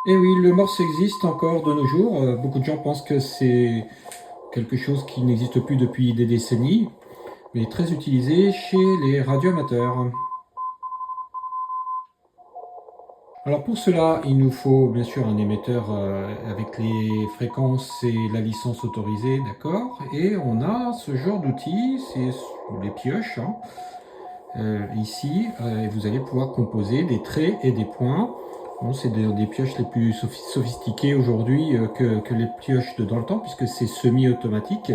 Et oui, le morse existe encore de nos jours. Beaucoup de gens pensent que c'est quelque chose qui n'existe plus depuis des décennies, mais très utilisé chez les radioamateurs. Alors pour cela, il nous faut bien sûr un émetteur avec les fréquences et la licence autorisée, d'accord? Et on a ce genre d'outils, c'est les pioches, hein. Ici, et vous allez pouvoir composer des traits et des points. Bon, c'est des pioches les plus sophistiquées aujourd'hui que les pioches de dans le temps, puisque c'est semi-automatique.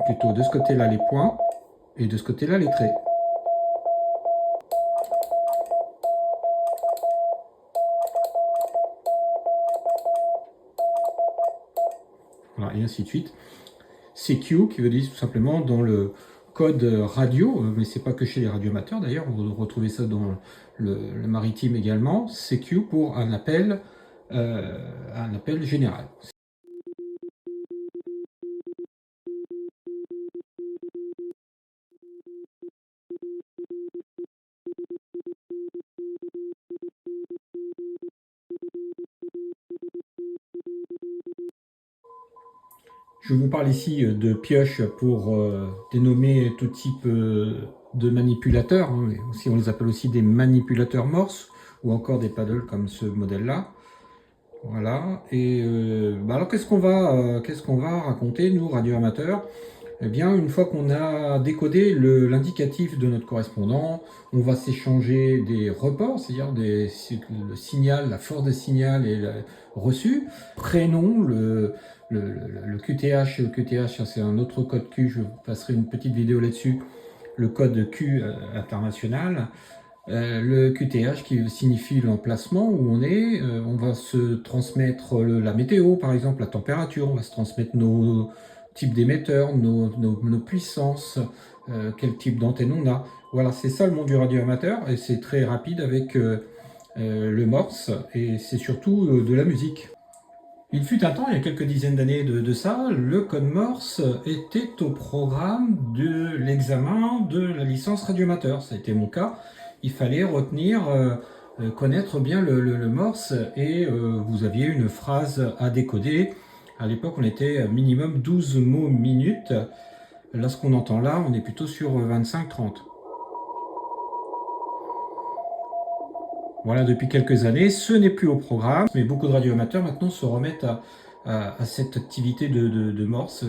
Plutôt de ce côté-là les points, et de ce côté-là les traits. Voilà, et ainsi de suite. CQ, qui veut dire tout simplement dans le code radio, mais c'est pas que chez les radioamateurs d'ailleurs, vous retrouvez ça dans le maritime également, CQ pour un appel général. Je vous parle ici de pioches pour dénommer tout type de manipulateurs, hein, on les appelle aussi des manipulateurs morse, ou encore des paddles comme ce modèle-là. Voilà, et alors qu'est-ce qu'on va raconter, nous, radioamateurs? Eh bien, une fois qu'on a décodé l'indicatif de notre correspondant, on va s'échanger des reports, c'est-à-dire le signal, la force des signal et le reçu, prénom, le QTH. Le QTH, c'est un autre code Q, je vous passerai une petite vidéo là-dessus, le code Q international. Le QTH qui signifie l'emplacement où on est. On va se transmettre la météo, par exemple, la température, on va se transmettre nos types d'émetteurs, nos puissances, quel type d'antenne on a. Voilà, c'est ça le monde du radio amateur, et c'est très rapide avec le Morse, et c'est surtout de la musique. Il fut un temps, il y a quelques dizaines d'années de ça, le code Morse était au programme de l'examen de la licence radioamateur. Ça a été mon cas. Il fallait retenir, connaître bien le Morse, et vous aviez une phrase à décoder. À l'époque, on était minimum 12 mots minutes. Là, ce qu'on entend là, on est plutôt sur 25-30. Voilà, depuis quelques années, ce n'est plus au programme, mais beaucoup de radioamateurs maintenant se remettent à cette activité de Morse